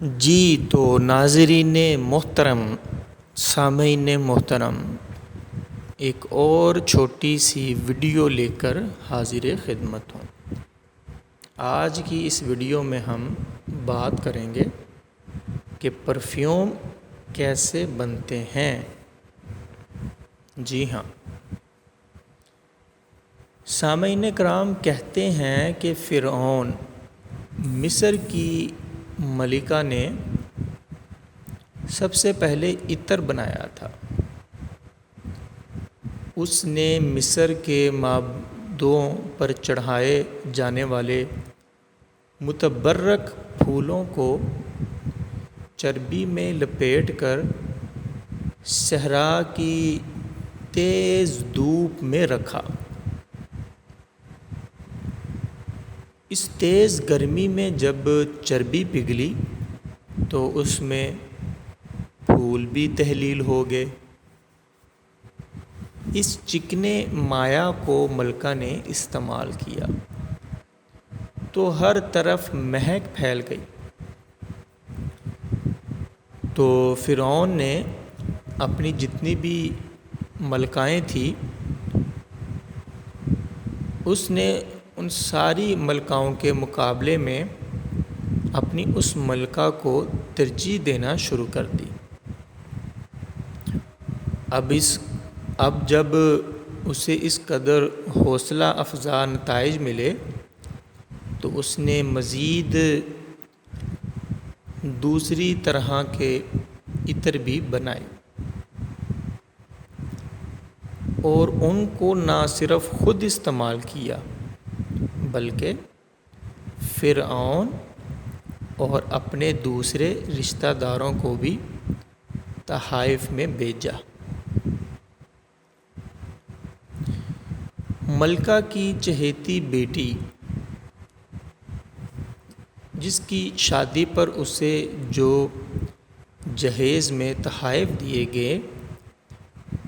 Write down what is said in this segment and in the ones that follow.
جی تو ناظرین محترم، سامعین محترم، ایک اور چھوٹی سی ویڈیو لے کر حاضر خدمت ہوں۔ آج کی اس ویڈیو میں ہم بات کریں گے کہ پرفیوم کیسے بنتے ہیں۔ جی ہاں، سامعین کرام، کہتے ہیں کہ فرعون مصر کی ملکہ نے سب سے پہلے عطر بنایا تھا۔ اس نے مصر کے معبدوں پر چڑھائے جانے والے متبرک پھولوں کو چربی میں لپیٹ کر صحرا کی تیز دھوپ میں رکھا۔ اس تیز گرمی میں جب چربی پگھلی تو اس میں پھول بھی تحلیل ہو گئے۔ اس چکنے مائع کو ملکہ نے استعمال کیا تو ہر طرف مہک پھیل گئی۔ تو فرعون نے اپنی جتنی بھی ملکائیں تھیں، اس نے ان ساری ملکاؤں کے مقابلے میں اپنی اس ملکہ کو ترجیح دینا شروع کر دی۔ اب جب اسے اس قدر حوصلہ افزا نتائج ملے تو اس نے مزید دوسری طرح کے عطر بھی بنائے اور ان کو نہ صرف خود استعمال کیا بلکہ فرعون اور اپنے دوسرے رشتہ داروں کو بھی تحائف میں بھیجا۔ ملکہ کی چہیتی بیٹی، جس کی شادی پر اسے جو جہیز میں تحائف دیے گئے،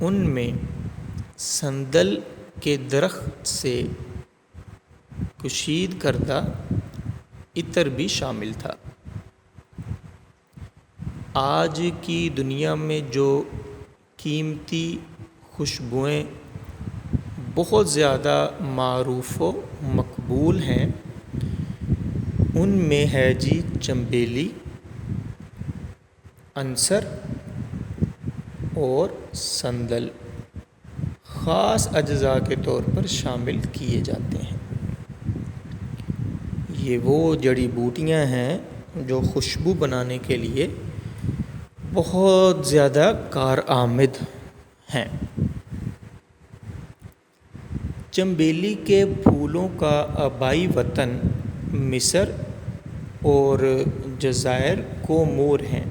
ان میں سندل کے درخت سے کشید کردہ عطر بھی شامل تھا۔ آج کی دنیا میں جو قیمتی خوشبوئیں بہت زیادہ معروف و مقبول ہیں، ان میں ہے جی چنبیلی، عنصر اور سندل خاص اجزاء کے طور پر شامل کیے جاتے ہیں۔ یہ وہ جڑی بوٹیاں ہیں جو خوشبو بنانے کے لیے بہت زیادہ کارآمد ہیں۔ چنبیلی کے پھولوں کا آبائی وطن مصر اور جزائر کومور ہیں۔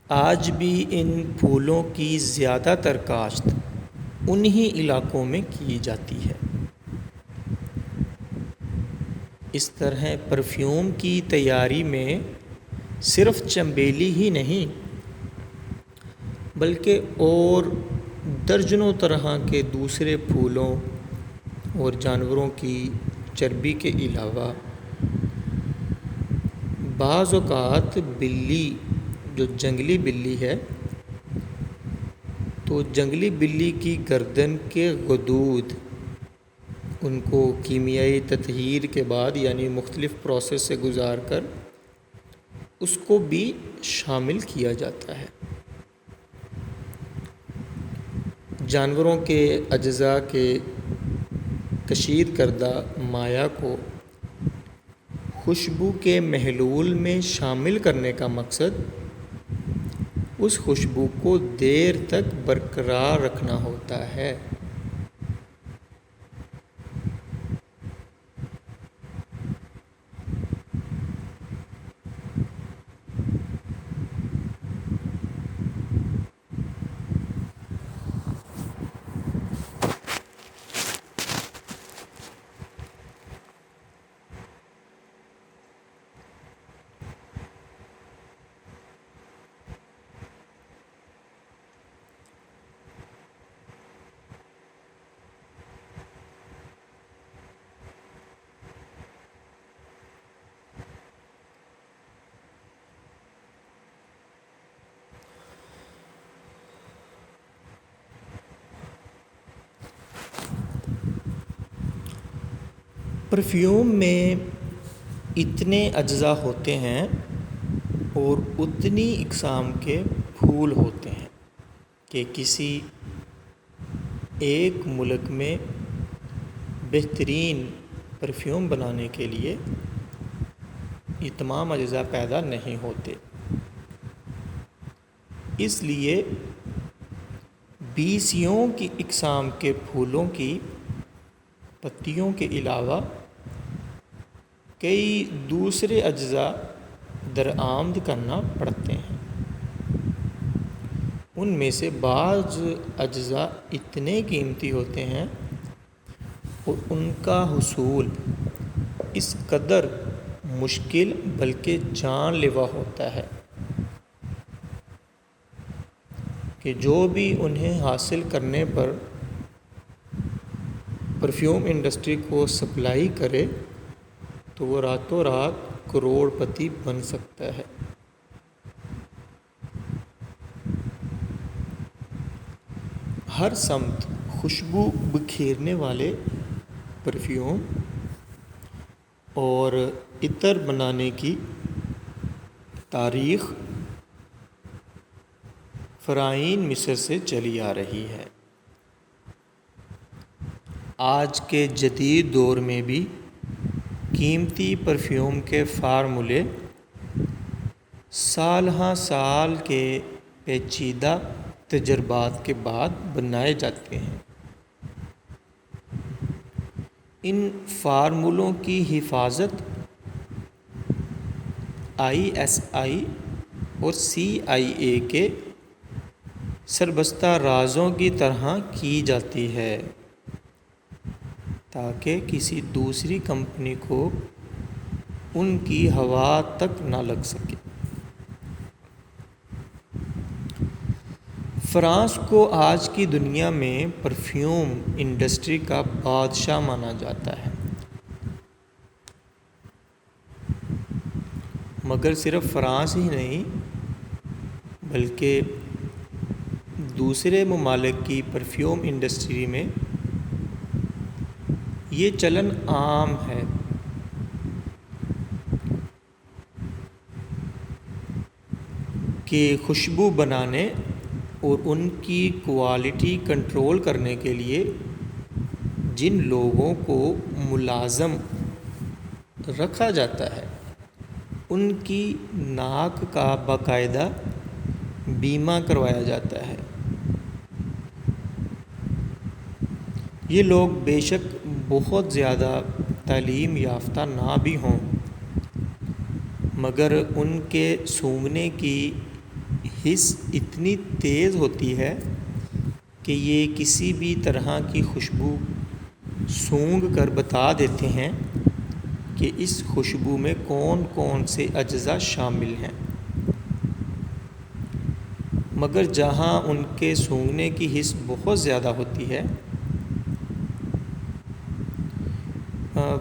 آج بھی ان پھولوں کی زیادہ تر کاشت انہی علاقوں میں کی جاتی ہے۔ اس طرح پرفیوم کی تیاری میں صرف چنبیلی ہی نہیں بلکہ اور درجنوں طرح کے دوسرے پھولوں اور جانوروں کی چربی کے علاوہ بعض اوقات بلی، جو جنگلی بلی ہے، تو جنگلی بلی کی گردن کے غدود، ان کو کیمیائی تطہیر کے بعد یعنی مختلف پروسیس سے گزار کر اس کو بھی شامل کیا جاتا ہے۔ جانوروں کے اجزاء کے کشید کردہ مائع کو خوشبو کے محلول میں شامل کرنے کا مقصد اس خوشبو کو دیر تک برقرار رکھنا ہوتا ہے۔ پرفیوم میں اتنے اجزاء ہوتے ہیں اور اتنی اقسام کے پھول ہوتے ہیں کہ کسی ایک ملک میں بہترین پرفیوم بنانے کے لیے یہ تمام اجزاء پیدا نہیں ہوتے۔ اس لیے بیسیوں کی اقسام کے پھولوں کی پتیوں کے علاوہ کئی دوسرے اجزاء درآمد کرنا پڑتے ہیں۔ ان میں سے بعض اجزاء اتنے قیمتی ہوتے ہیں اور ان کا حصول اس قدر مشکل بلکہ جان لیوا ہوتا ہے کہ جو بھی انہیں حاصل کرنے پر پرفیوم انڈسٹری کو سپلائی کرے تو وہ راتوں رات کروڑ پتی بن سکتا ہے۔ ہر سمت خوشبو بکھیرنے والے پرفیوم اور عطر بنانے کی تاریخ فرعین مصر سے چلی آ رہی ہے۔ آج کے جدید دور میں بھی قیمتی پرفیوم کے فارمولے سال ہاں سال کے پیچیدہ تجربات کے بعد بنائے جاتے ہیں۔ ان فارمولوں کی حفاظت ISI اور CIA کے سربستہ رازوں کی طرح کی جاتی ہے تاکہ کسی دوسری کمپنی کو ان کی ہوا تک نہ لگ سکے۔ فرانس کو آج کی دنیا میں پرفیوم انڈسٹری کا بادشاہ مانا جاتا ہے، مگر صرف فرانس ہی نہیں بلکہ دوسرے ممالک کی پرفیوم انڈسٹری میں یہ چلن عام ہے کہ خوشبو بنانے اور ان کی کوالٹی کنٹرول کرنے کے لیے جن لوگوں کو ملازم رکھا جاتا ہے ان کی ناک کا باقاعدہ بیمہ کروایا جاتا ہے۔ یہ لوگ بے شک بہت زیادہ تعلیم یافتہ نہ بھی ہوں مگر ان کے سونگھنے کی حس اتنی تیز ہوتی ہے کہ یہ کسی بھی طرح کی خوشبو سونگھ کر بتا دیتے ہیں کہ اس خوشبو میں کون کون سے اجزاء شامل ہیں۔ مگر جہاں ان کے سونگھنے کی حس بہت زیادہ ہوتی ہے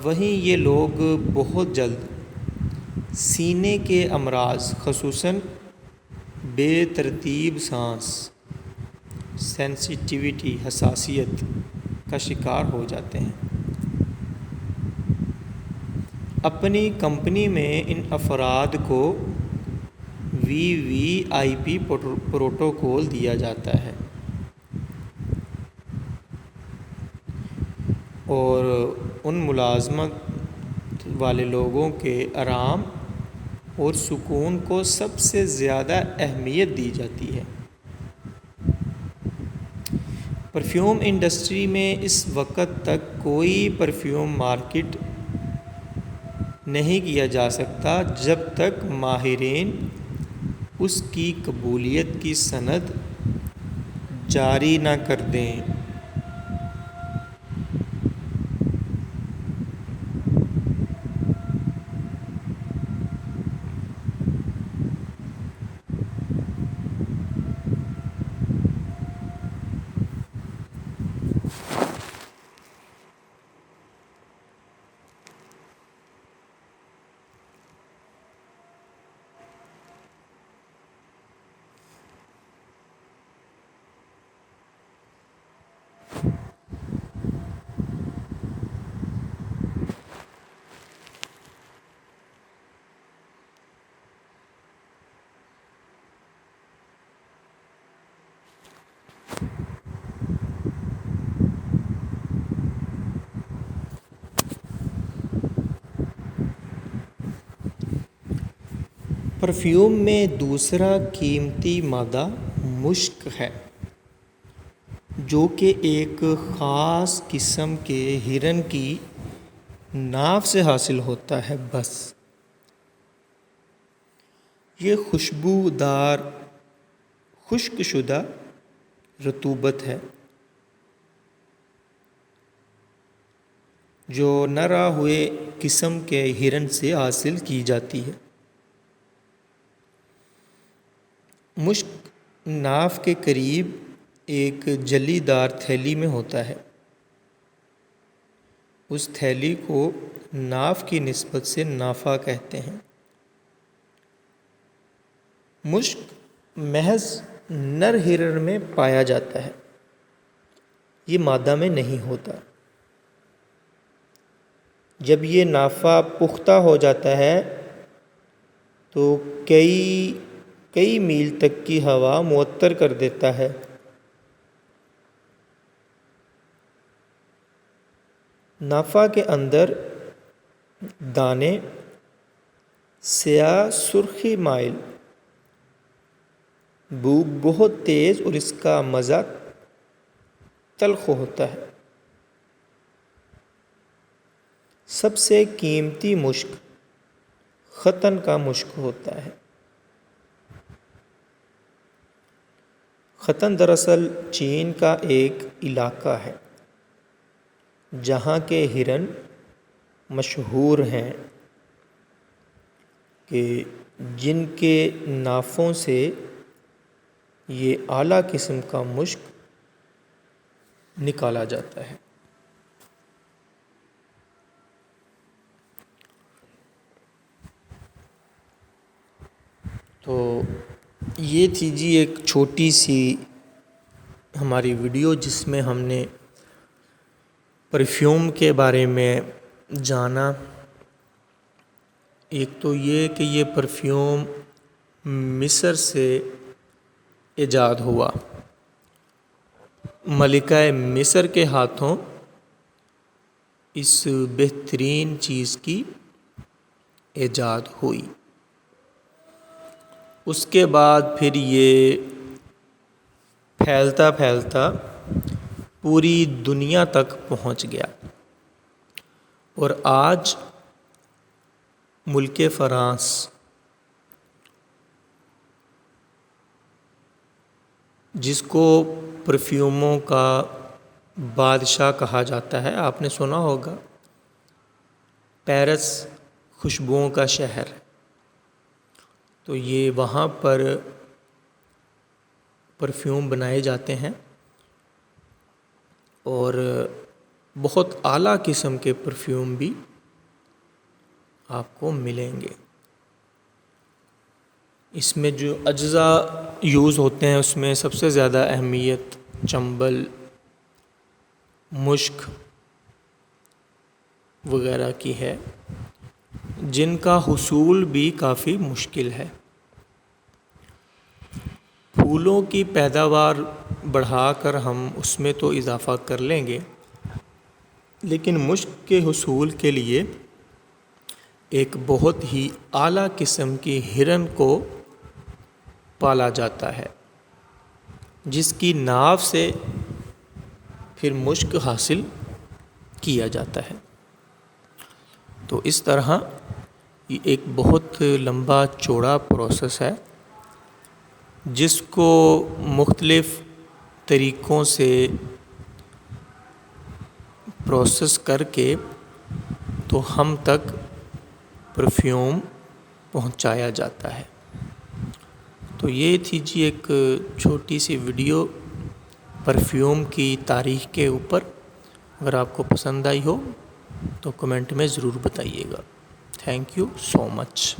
وہیں یہ لوگ بہت جلد سینے کے امراض خصوصاً بے ترتیب سانس سینسیٹیوٹی حساسیت کا شکار ہو جاتے ہیں۔ اپنی کمپنی میں ان افراد کو VVIP پروٹوکول دیا جاتا ہے اور ان ملازمت والے لوگوں کے آرام اور سکون کو سب سے زیادہ اہمیت دی جاتی ہے۔ پرفیوم انڈسٹری میں اس وقت تک کوئی پرفیوم مارکیٹ نہیں کیا جا سکتا جب تک ماہرین اس کی قبولیت کی سند جاری نہ کر دیں۔ پرفیوم میں دوسرا قیمتی مادہ مشک ہے، جو کہ ایک خاص قسم کے ہرن کی ناف سے حاصل ہوتا ہے۔ بس یہ خوشبودار خشک شدہ رطوبت ہے جو نرا ہوئے قسم کے ہرن سے حاصل کی جاتی ہے۔ مشک ناف کے قریب ایک جلی دار تھیلی میں ہوتا ہے۔ اس تھیلی کو ناف کی نسبت سے نافہ کہتے ہیں۔ مشک محض نر ہرن میں پایا جاتا ہے، یہ مادہ میں نہیں ہوتا۔ جب یہ نافہ پختہ ہو جاتا ہے تو کئی میل تک کی ہوا معطر کر دیتا ہے۔ نافہ کے اندر دانے سیاہ سرخی مائل، بو بہت تیز اور اس کا مزہ تلخ ہوتا ہے۔ سب سے قیمتی مشک ختن کا مشک ہوتا ہے۔ ختن دراصل چین کا ایک علاقہ ہے جہاں کے ہرن مشہور ہیں کہ جن کے نافوں سے یہ اعلیٰ قسم کا مشک نکالا جاتا ہے۔ تو یہ تھی جی ایک چھوٹی سی ہماری ویڈیو جس میں ہم نے پرفیوم کے بارے میں جانا۔ ایک تو یہ کہ یہ پرفیوم مصر سے ایجاد ہوا، ملکہ مصر کے ہاتھوں اس بہترین چیز کی ایجاد ہوئی۔ اس کے بعد پھر یہ پھیلتا پھیلتا پوری دنیا تک پہنچ گیا، اور آج ملک فرانس جس کو پرفیوموں کا بادشاہ کہا جاتا ہے، آپ نے سنا ہوگا پیرس خوشبوؤں کا شہر، تو یہ وہاں پر پرفیوم بنائے جاتے ہیں اور بہت اعلیٰ قسم کے پرفیوم بھی آپ کو ملیں گے۔ اس میں جو اجزاء یوز ہوتے ہیں اس میں سب سے زیادہ اہمیت چنبل، مشک وغیرہ کی ہے، جن کا حصول بھی کافی مشکل ہے۔ پھولوں کی پیداوار بڑھا کر ہم اس میں تو اضافہ کر لیں گے، لیکن مشک کے حصول کے لیے ایک بہت ہی اعلیٰ قسم کی ہرن کو پالا جاتا ہے، جس کی ناف سے پھر مشک حاصل کیا جاتا ہے۔ تو اس طرح یہ ایک بہت لمبا چوڑا پروسیس ہے جس کو مختلف طریقوں سے پروسیس کر کے تو ہم تک پرفیوم پہنچایا جاتا ہے۔ تو یہ تھی جی ایک چھوٹی سی ویڈیو پرفیوم کی تاریخ کے اوپر۔ اگر آپ کو پسند آئی ہو تو کمنٹ میں ضرور بتائیے گا۔ Thank you so much.